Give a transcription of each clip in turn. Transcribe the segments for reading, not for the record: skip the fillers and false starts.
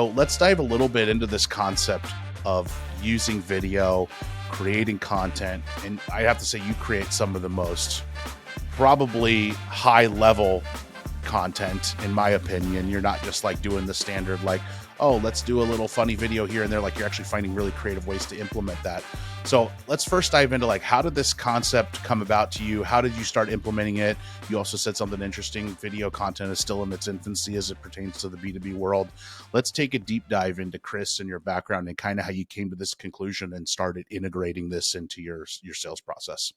So let's dive a little bit into this concept of using video, creating content. And I have to say, you create some of the most probably high level content, in my opinion. You're not just like doing the standard, like, oh, let's do a little funny video here and there. Like, you're actually finding really creative ways to implement that. So let's first dive into like, how did this concept come about to you? How did you start implementing it? You also said something interesting. Video content is still in its infancy as it pertains to the B2B world. Let's take a deep dive into Chris and your background and kind of how you came to this conclusion and started integrating this into your sales process.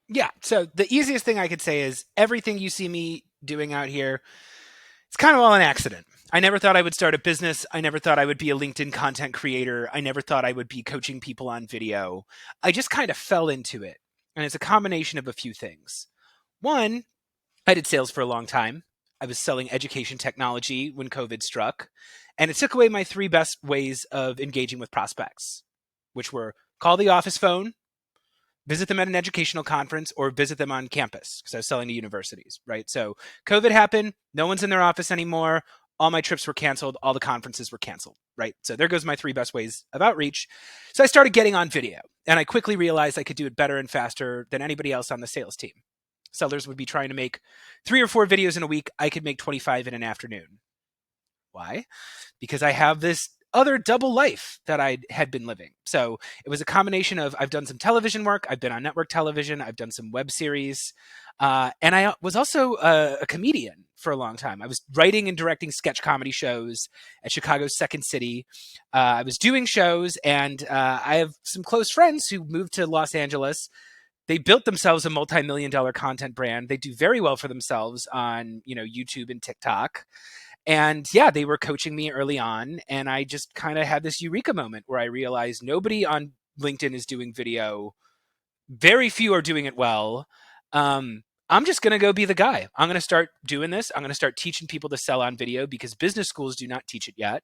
Yeah. So the easiest thing I could say is everything you see me doing out here, it's kind of all an accident. I never thought I would start a business. I never thought I would be a LinkedIn content creator. I never thought I would be coaching people on video. I just kind of fell into it. And it's a combination of a few things. One, I did sales for a long time. I was selling education technology when COVID struck. And it took away my three best ways of engaging with prospects, which were call the office phone, visit them at an educational conference, or visit them on campus, because I was selling to universities, right? So COVID happened. No one's in their office anymore. All my trips were canceled. All the conferences were canceled, right? So there goes my three best ways of outreach. So I started getting on video, and I quickly realized I could do it better and faster than anybody else on the sales team. Sellers would be trying to make 3 or 4 videos in a week. I could make 25 in an afternoon. Why? Because I have this other double life that I had been living. So it was a combination of, I've done some television work, I've been on network television, I've done some web series, and I was also a comedian for a long time. I was writing and directing sketch comedy shows at Chicago's Second City. I was doing shows, and I have some close friends who moved to Los Angeles. They built themselves a multi-million-dollar content brand. They do very well for themselves on, YouTube and TikTok. And yeah, they were coaching me early on, and I just kind of had this eureka moment where I realized nobody on LinkedIn is doing video. Very few are doing it well. I'm just going to go be the guy. I'm going to start doing this. I'm going to start teaching people to sell on video because business schools do not teach it yet.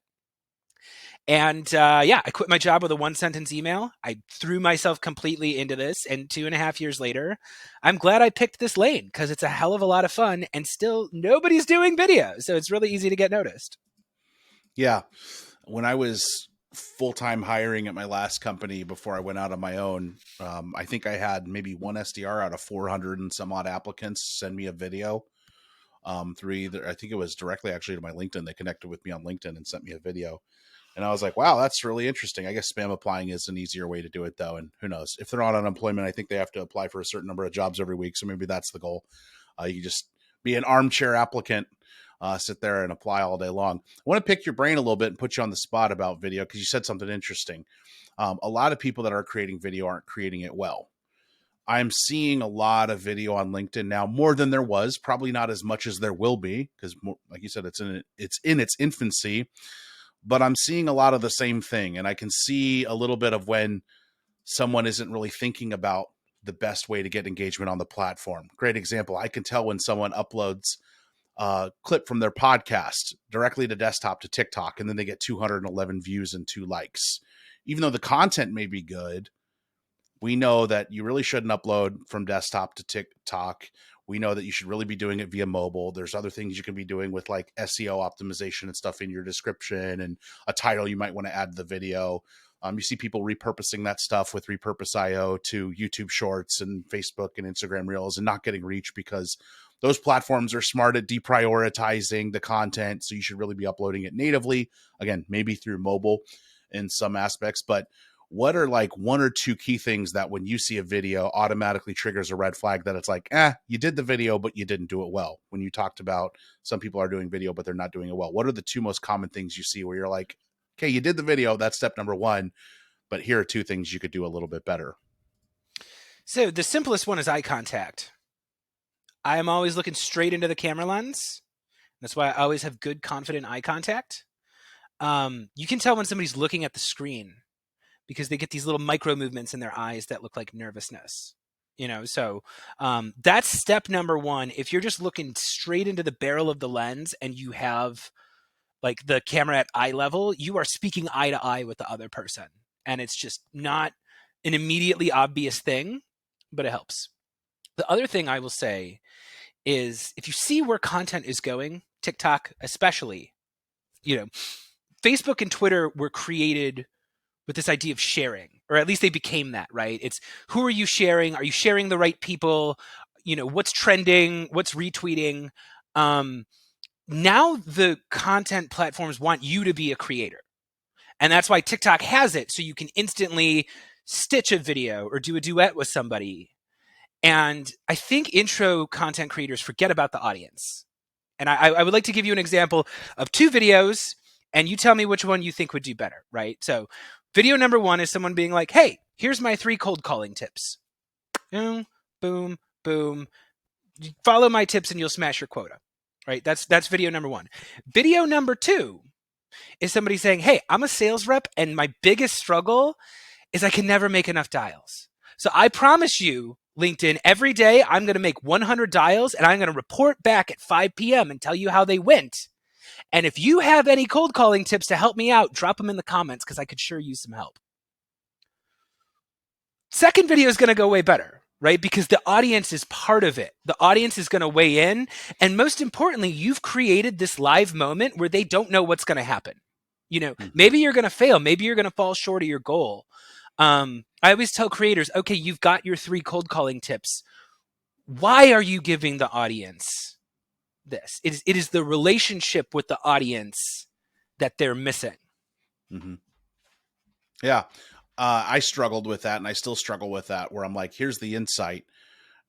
And I quit my job with a 1-sentence email. I threw myself completely into this. And 2.5 years later, I'm glad I picked this lane because it's a hell of a lot of fun and still nobody's doing video. So it's really easy to get noticed. Yeah. When I was full-time hiring at my last company before I went out on my own, I think I had maybe one SDR out of 400 and some odd applicants send me a video through either, I think it was directly actually to my LinkedIn. They connected with me on LinkedIn and sent me a video. And I was like, wow, that's really interesting. I guess spam applying is an easier way to do it, though. And who knows? If they're on unemployment, I think they have to apply for a certain number of jobs every week. So maybe that's the goal. You just be an armchair applicant, sit there and apply all day long. I want to pick your brain a little bit and put you on the spot about video because you said something interesting. A lot of people that are creating video aren't creating it well. I'm seeing a lot of video on LinkedIn now, more than there was, probably not as much as there will be, because like you said, it's in its infancy. But I'm seeing a lot of the same thing. And I can see a little bit of when someone isn't really thinking about the best way to get engagement on the platform. Great example. I can tell when someone uploads a clip from their podcast directly to desktop to TikTok, and then they get 211 views and 2 likes. Even though the content may be good, we know that you really shouldn't upload from desktop to TikTok. We know that you should really be doing it via mobile. There's other things you can be doing with like SEO optimization and stuff in your description and a title you might want to add to the video. You see people repurposing that stuff with Repurpose.io to YouTube Shorts and Facebook and Instagram Reels and not getting reach because those platforms are smart at deprioritizing the content. So you should really be uploading it natively. Again, maybe through mobile in some aspects, but what are like 1 or 2 key things that when you see a video automatically triggers a red flag that it's like, you did the video, but you didn't do it well? When you talked about some people are doing video, but they're not doing it well. What are the 2 most common things you see where you're like, okay, you did the video, that's step number 1, but here are 2 things you could do a little bit better? So the simplest one is eye contact. I am always looking straight into the camera lens. That's why I always have good, confident eye contact. You can tell when somebody's looking at the screen because they get these little micro movements in their eyes that look like nervousness, So that's step number 1. If you're just looking straight into the barrel of the lens and you have like the camera at eye level, you are speaking eye to eye with the other person. And it's just not an immediately obvious thing, but it helps. The other thing I will say is if you see where content is going, TikTok especially, Facebook and Twitter were created with this idea of sharing, or at least they became that, right? It's who are you sharing? Are you sharing the right people? What's trending? What's retweeting? Now the content platforms want you to be a creator. And that's why TikTok has it. So you can instantly stitch a video or do a duet with somebody. And I think intro content creators forget about the audience. And I would like to give you an example of 2 videos, and you tell me which one you think would do better, right? So video number 1 is someone being like, hey, here's my 3 cold calling tips. Boom, boom, boom. Follow my tips and you'll smash your quota, right? That's video number 1. Video number 2 is somebody saying, hey, I'm a sales rep and my biggest struggle is I can never make enough dials. So I promise you, LinkedIn, every day I'm going to make 100 dials and I'm going to report back at 5 p.m. and tell you how they went. And if you have any cold calling tips to help me out, drop them in the comments because I could sure use some help. Second video is going to go way better, right? Because the audience is part of it. The audience is going to weigh in. And most importantly, you've created this live moment where they don't know what's going to happen. Maybe you're going to fail. Maybe you're going to fall short of your goal. I always tell creators, okay, you've got your 3 cold calling tips. Why are you giving the audience this? It is the relationship with the audience that they're missing. Mm-hmm. Yeah. I struggled with that, and I still struggle with that, where I'm like, here's the insight,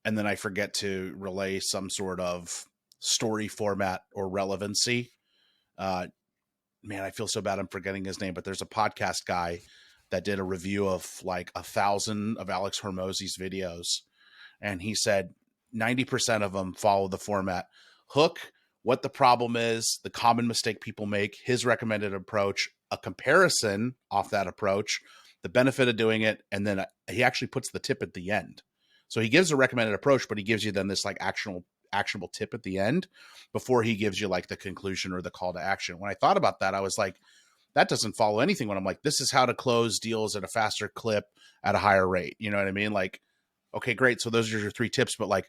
and then I forget to relay some sort of story format or relevancy. Man, I feel so bad I'm forgetting his name, but there's a podcast guy that did a review of like 1,000 of Alex Hormozy's videos. And he said 90% of them follow the format: hook, what the problem is, the common mistake people make, his recommended approach, a comparison off that approach, the benefit of doing it, and then he actually puts the tip at the end. So he gives a recommended approach, but he gives you then this like actionable tip at the end before he gives you like the conclusion or the call to action. When I thought about that, I was like, that doesn't follow anything. When I'm like, this is how to close deals at a faster clip at a higher rate. You know what I mean? Like, okay, great. So those are your 3 tips, but like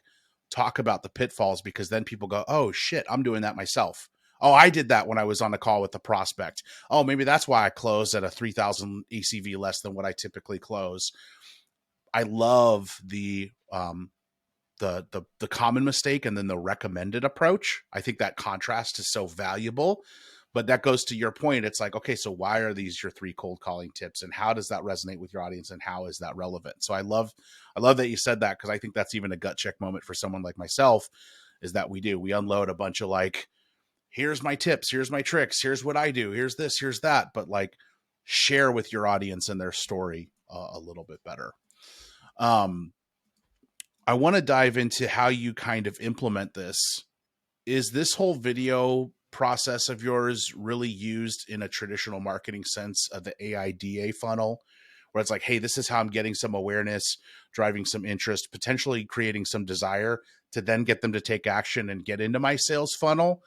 talk about the pitfalls, because then people go, oh shit, I'm doing that myself. Oh, I did that when I was on a call with the prospect. Oh, maybe that's why I closed at a 3,000 ECV less than what I typically close. I love the common mistake and then the recommended approach. I think that contrast is so valuable. But that goes to your point. It's like, okay, so why are these your 3 cold calling tips, and how does that resonate with your audience, and how is that relevant? So I love that you said that, because I think that's even a gut check moment for someone like myself, is that we unload a bunch of like, here's my tips, here's my tricks, here's what I do, here's this, here's that, but like share with your audience and their story a little bit better. I want to dive into how you kind of implement this. Is this whole video process of yours really used in a traditional marketing sense of the AIDA funnel, where it's like, hey, this is how I'm getting some awareness, driving some interest, potentially creating some desire to then get them to take action and get into my sales funnel?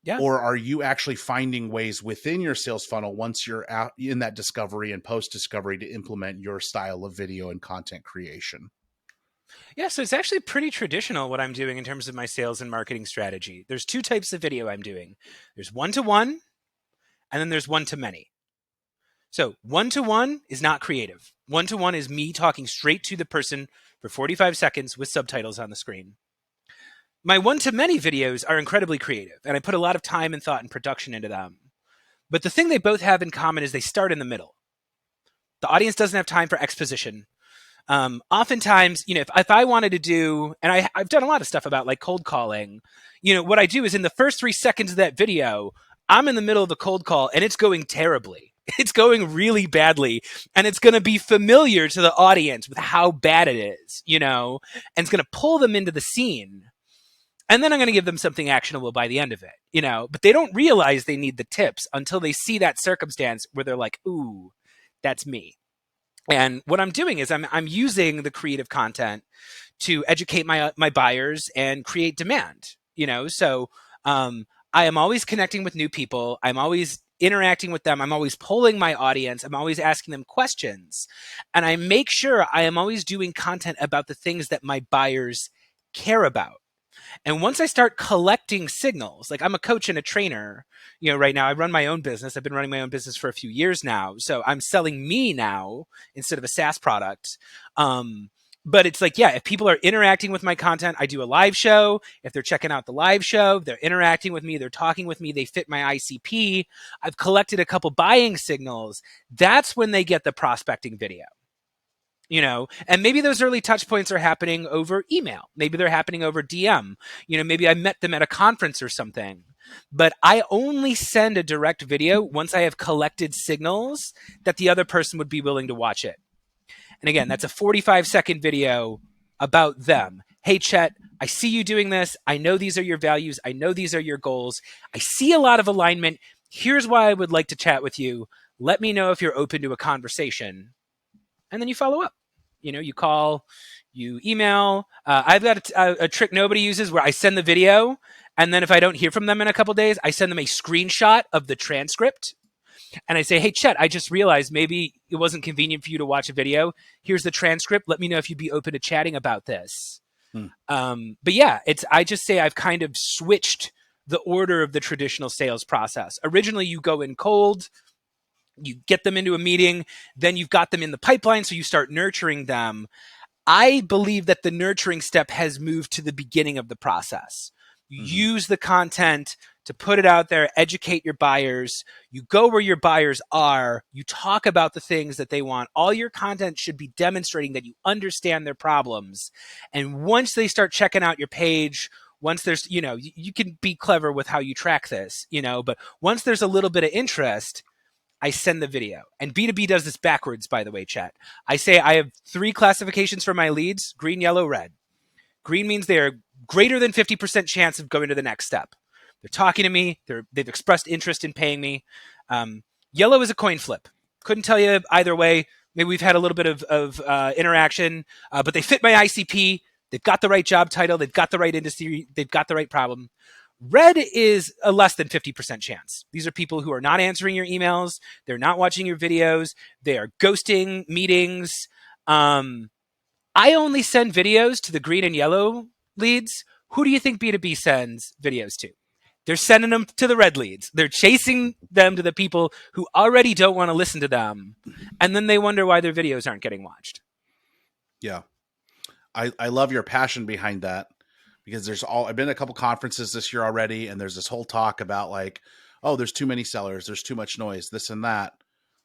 Yeah. Or are you actually finding ways within your sales funnel, once you're out in that discovery and post-discovery, to implement your style of video and content creation? Yeah, so it's actually pretty traditional what I'm doing in terms of my sales and marketing strategy. There's 2 types of video I'm doing. There's one-to-one, and then there's one-to-many. So one-to-one is not creative. One-to-one is me talking straight to the person for 45 seconds with subtitles on the screen. My one-to-many videos are incredibly creative, and I put a lot of time and thought and production into them. But the thing they both have in common is they start in the middle. The audience doesn't have time for exposition. Oftentimes, if I wanted to do, and I've done a lot of stuff about like cold calling, what I do is in the first 3 seconds of that video, I'm in the middle of the cold call and it's going terribly. It's going really badly, and it's going to be familiar to the audience with how bad it is, and it's going to pull them into the scene. And then I'm going to give them something actionable by the end of it, but they don't realize they need the tips until they see that circumstance where they're like, ooh, that's me. And what I'm doing is I'm using the creative content to educate my buyers and create demand. So I am always connecting with new people. I'm always interacting with them. I'm always polling my audience. I'm always asking them questions, and I make sure I am always doing content about the things that my buyers care about. And once I start collecting signals, like I'm a coach and a trainer, right now I run my own business. I've been running my own business for a few years now. So I'm selling me now instead of a SaaS product. But it's like, yeah, if people are interacting with my content, I do a live show. If they're checking out the live show, they're interacting with me, they're talking with me, they fit my ICP. I've collected a couple buying signals. That's when they get the prospecting video. And maybe those early touch points are happening over email. Maybe they're happening over DM. Maybe I met them at a conference or something. But I only send a direct video once I have collected signals that the other person would be willing to watch it. And again, that's a 45-second video about them. Hey, Chet, I see you doing this. I know these are your values. I know these are your goals. I see a lot of alignment. Here's why I would like to chat with you. Let me know if you're open to a conversation. And then you follow up. You call, you email. I've got a trick nobody uses where I send the video, and then if I don't hear from them in a couple days, I send them a screenshot of the transcript. And I say, hey, Chet, I just realized maybe it wasn't convenient for you to watch a video. Here's the transcript. Let me know if you'd be open to chatting about this. But yeah, I just say I've kind of switched the order of the traditional sales process. Originally, you go in cold. You get them into a meeting, then you've got them in the pipeline, so you start nurturing them. I believe that the nurturing step has moved to the beginning of the process. Use the content to put it out there, educate your buyers. You go where your buyers are. You talk about the things that they want. All your content should be demonstrating that you understand their problems. And once they start checking out your page, once there's, you can be clever with how you track this, but once there's a little bit of interest, I send the video. And B2B does this backwards, by the way, chat. I say I have 3 classifications for my leads: green, yellow, red. Green means they are greater than 50% chance of going to the next step. They're talking to me. They've expressed interest in paying me. Yellow is a coin flip. Couldn't tell you either way. Maybe we've had a little bit of interaction, but they fit my ICP. They've got the right job title. They've got the right industry. They've got the right problem. Red is a less than 50% chance. These are people who are not answering your emails. They're not watching your videos. They are ghosting meetings. I only send videos to the green and yellow leads. Who do you think B2B sends videos to? They're sending them to the red leads. They're chasing them to the people who already don't want to listen to them. And then they wonder why their videos aren't getting watched. Yeah. I love your passion behind that. Because I've been to a couple conferences this year already, and there's this whole talk about like, oh, there's too many sellers, there's too much noise, this and that.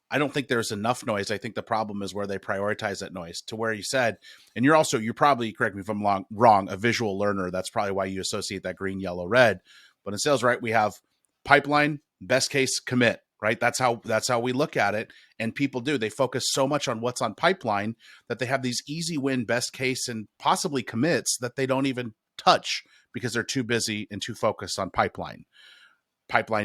I don't think there's enough noise. I think the problem is where they prioritize that noise to where you said, and you're probably, correct me if I'm wrong, a visual learner. That's probably why you associate that green, yellow, red. But in sales, right, we have pipeline, best case, commit, right? That's how we look at it. And people do. They focus so much on what's on pipeline that they have these easy win, best case, and possibly commits that they don't even touch because they're too busy and too focused on pipeline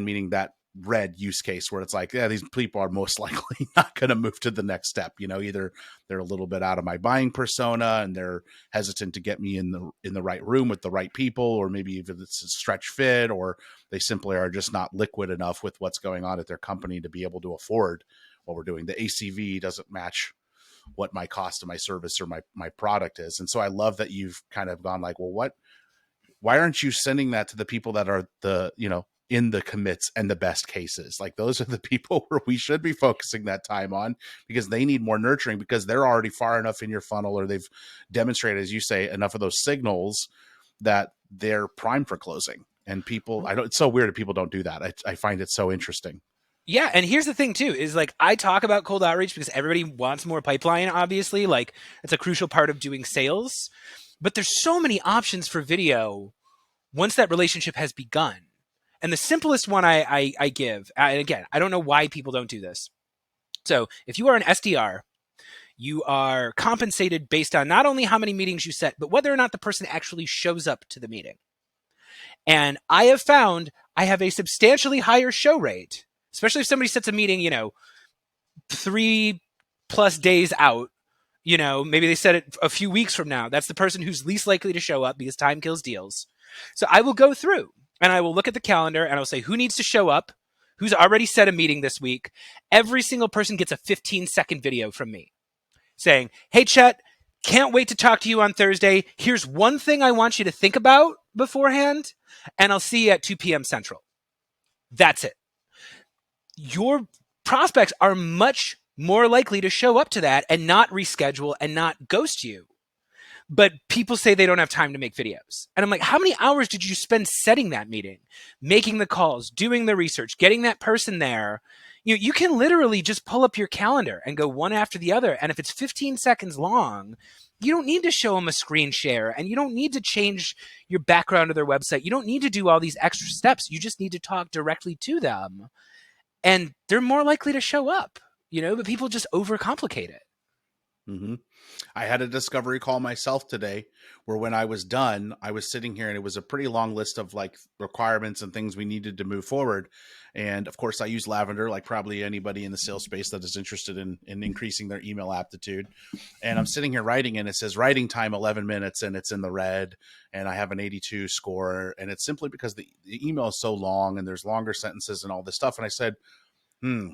meaning that red use case where it's like, yeah, these people are most likely not going to move to the next step. Either they're a little bit out of my buying persona and they're hesitant to get me in the right room with the right people, or maybe if it's a stretch fit, or they simply are just not liquid enough with what's going on at their company to be able to afford what we're doing. The ACV doesn't match what my cost of my service or my product is. And so I love that you've kind of gone like, well, why aren't you sending that to the people that are in the commits and the best cases? Like, those are the people where we should be focusing that time on, because they need more nurturing, because they're already far enough in your funnel, or they've demonstrated, as you say, enough of those signals that they're primed for closing. And people, it's so weird that people don't do that. I find it so interesting. Yeah, and here's the thing too, is like, I talk about cold outreach because everybody wants more pipeline, obviously. Like, it's a crucial part of doing sales. But there's so many options for video once that relationship has begun. And the simplest one I give, and again, I don't know why people don't do this. So if you are an SDR, you are compensated based on not only how many meetings you set, but whether or not the person actually shows up to the meeting. And I have found I have a substantially higher show rate, especially if somebody sets a meeting, 3+ days out. Maybe they set it a few weeks from now. That's the person who's least likely to show up because time kills deals. So I will go through and I will look at the calendar and I'll say, who needs to show up? Who's already set a meeting this week? Every single person gets a 15-second video from me saying, hey, Chet, can't wait to talk to you on Thursday. Here's one thing I want you to think about beforehand, and I'll see you at 2 p.m. Central. That's it. Your prospects are much more likely to show up to that and not reschedule and not ghost you. But people say they don't have time to make videos. And I'm like, how many hours did you spend setting that meeting, making the calls, doing the research, getting that person there? You can literally just pull up your calendar and go one after the other. And if it's 15 seconds long, you don't need to show them a screen share, and you don't need to change your background of their website. You don't need to do all these extra steps. You just need to talk directly to them, and they're more likely to show up, but people just overcomplicate it. Mm-hmm. I had a discovery call myself today where when I was done, I was sitting here and it was a pretty long list of like requirements and things we needed to move forward. And of course I use Lavender, like probably anybody in the sales space that is interested in increasing their email aptitude. And I'm sitting here writing and it says writing time 11 minutes and it's in the red and I have an 82 score. And it's simply because the email is so long and there's longer sentences and all this stuff. And I said,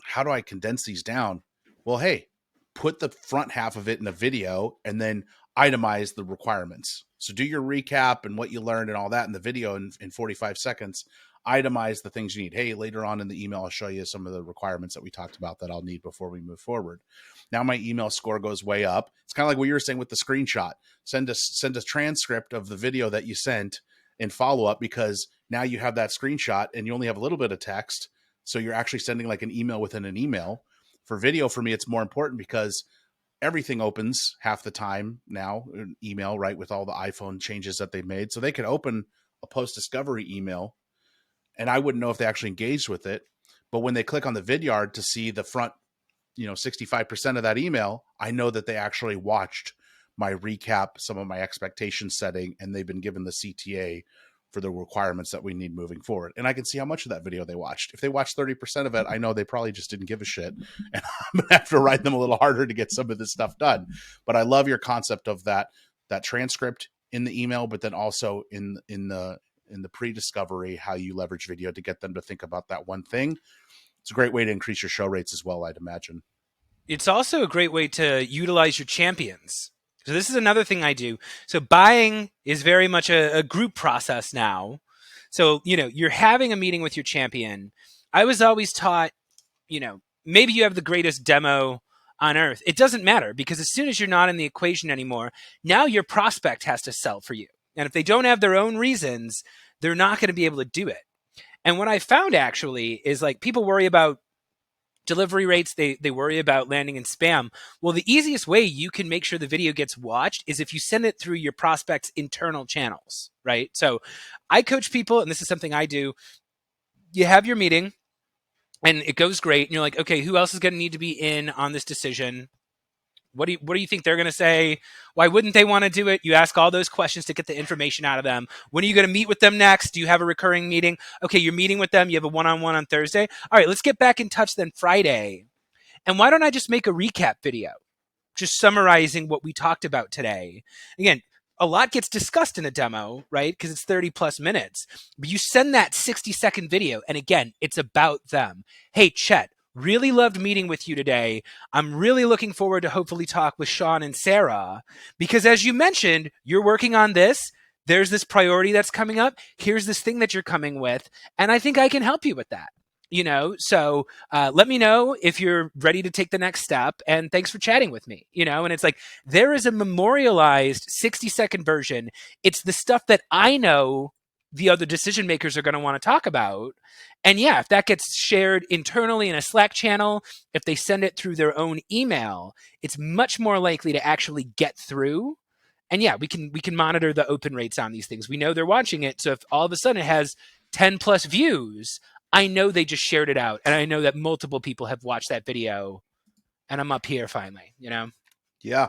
how do I condense these down? Well, hey, put the front half of it in a video and then itemize the requirements. So do your recap and what you learned and all that in the video in 45 seconds, itemize the things you need. Hey, later on in the email, I'll show you some of the requirements that we talked about that I'll need before we move forward. Now my email score goes way up. It's kind of like what you were saying with the screenshot. Send a transcript of the video that you sent in follow up, because now you have that screenshot and you only have a little bit of text. So you're actually sending like an email within an email. For video, for me, it's more important because everything opens half the time now, email, right, with all the iPhone changes that they've made. So they could open a post-discovery email, and I wouldn't know if they actually engaged with it. But when they click on the Vidyard to see the front, 65% of that email, I know that they actually watched my recap, some of my expectation setting, and they've been given the CTA for the requirements that we need moving forward. And I can see how much of that video they watched. If they watched 30% of it, I know they probably just didn't give a shit. And I'm going to have to write them a little harder to get some of this stuff done. But I love your concept of that transcript in the email, but then also in the pre-discovery, how you leverage video to get them to think about that one thing. It's a great way to increase your show rates as well, I'd imagine. It's also a great way to utilize your champions. So this is another thing I do. So buying is very much a group process now. So, you're having a meeting with your champion. I was always taught, maybe you have the greatest demo on earth. It doesn't matter, because as soon as you're not in the equation anymore, now your prospect has to sell for you. And if they don't have their own reasons, they're not going to be able to do it. And what I found actually is, like, people worry about delivery rates, they worry about landing in spam. Well, the easiest way you can make sure the video gets watched is if you send it through your prospect's internal channels, right? So I coach people, and this is something I do. You have your meeting and it goes great, and you're like, okay, who else is going to need to be in on this decision? What do you think they're going to say? Why wouldn't they want to do it? You ask all those questions to get the information out of them. When are you going to meet with them next? Do you have a recurring meeting? Okay, you're meeting with them. You have a one-on-one on Thursday. All right, let's get back in touch then Friday. And why don't I just make a recap video, just summarizing what we talked about today? Again, a lot gets discussed in a demo, right? Because it's 30 plus minutes. But you send that 60-second video, and again, it's about them. Hey, Chet, really loved meeting with you today. I'm really looking forward to hopefully talk with Sean and Sarah, because as you mentioned, you're working on this. There's this priority that's coming up. Here's this thing that you're coming with, and I think I can help you with that. So let me know if you're ready to take the next step, and thanks for chatting with me. And it's like, there is a memorialized 60-second version. It's the stuff that I know the other decision makers are going to want to talk about. And yeah, if that gets shared internally in a Slack channel, if they send it through their own email, it's much more likely to actually get through. And yeah, we can monitor the open rates on these things. We know they're watching it. So if all of a sudden it has 10 plus views, I know they just shared it out. And I know that multiple people have watched that video, and I'm up here finally, Yeah.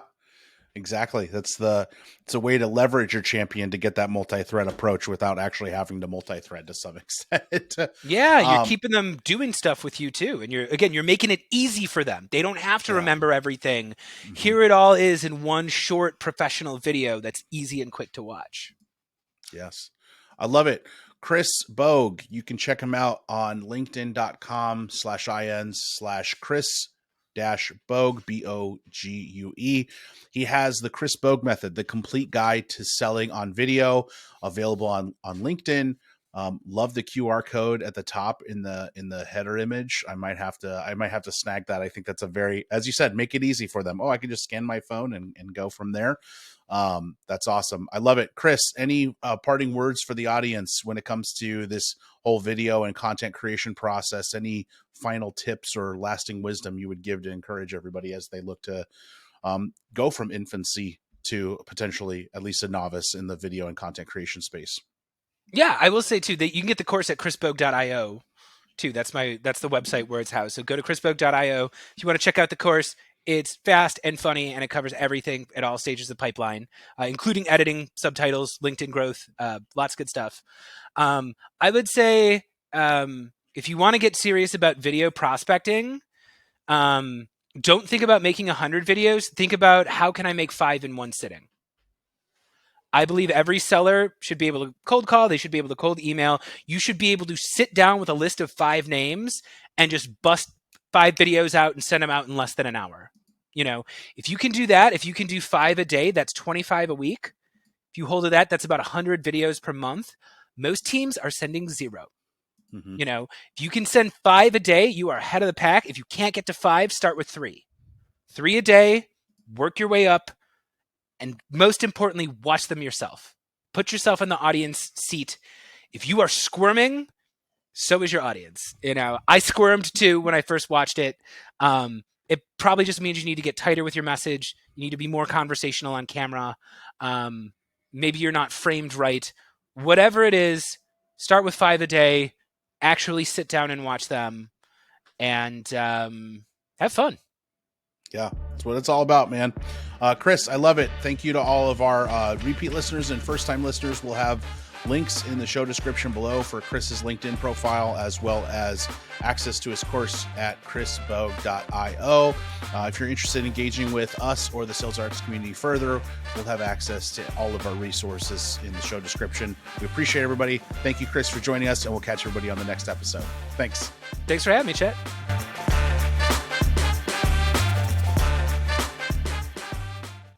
Exactly. It's a way to leverage your champion to get that multi-thread approach without actually having to multi-thread to some extent. Yeah, you're keeping them doing stuff with you too. And you're making it easy for them. They don't have to remember everything. Mm-hmm. Here it all is in one short professional video that's easy and quick to watch. Yes. I love it. Chris Bogue, you can check him out on linkedin.com/in/Chris Bogue, Bogue. He has the Chris Bogue method, the complete guide to selling on video, available on LinkedIn. Love the QR code at the top in the header image. I might have to snag that. I think that's a very, as you said, make it easy for them. Oh, I can just scan my phone and go from there. That's awesome. I love it. Chris, any parting words for the audience when it comes to this whole video and content creation process? Any final tips or lasting wisdom you would give to encourage everybody as they look to go from infancy to potentially at least a novice in the video and content creation space? Yeah, I will say too that you can get the course at chrisbogue.io too. That's the website where it's housed. So go to chrisbogue.io if you want to check out the course. It's fast and funny, and it covers everything at all stages of the pipeline, including editing, subtitles, LinkedIn growth, lots of good stuff. I would say if you want to get serious about video prospecting, don't think about making 100 videos. Think about how can I make 5 in one sitting. I believe every seller should be able to cold call. They should be able to cold email. You should be able to sit down with a list of 5 names and just bust 5 videos out and send them out in less than an hour. If you can do that, if you can do 5 a day, that's 25 a week. If you hold to that, that's about 100 videos per month. Most teams are sending 0. Mm-hmm. If you can send 5 a day, you are ahead of the pack. If you can't get to 5, start with 3. 3 a day, work your way up. And most importantly, watch them yourself. Put yourself in the audience seat. If you are squirming, so is your audience. I squirmed too when I first watched it. It probably just means you need to get tighter with your message. You need to be more conversational on camera. Maybe you're not framed right. Whatever it is, start with 5 a day. Actually sit down and watch them, and have fun. Yeah, that's what it's all about, man. Chris, I love it. Thank you to all of our repeat listeners and first-time listeners. We'll have links in the show description below for Chris's LinkedIn profile, as well as access to his course at chrisbogue.io. If you're interested in engaging with us or the SalesRx community further, we'll have access to all of our resources in the show description. We appreciate everybody. Thank you, Chris, for joining us, and we'll catch everybody on the next episode. Thanks. Thanks for having me, Chet.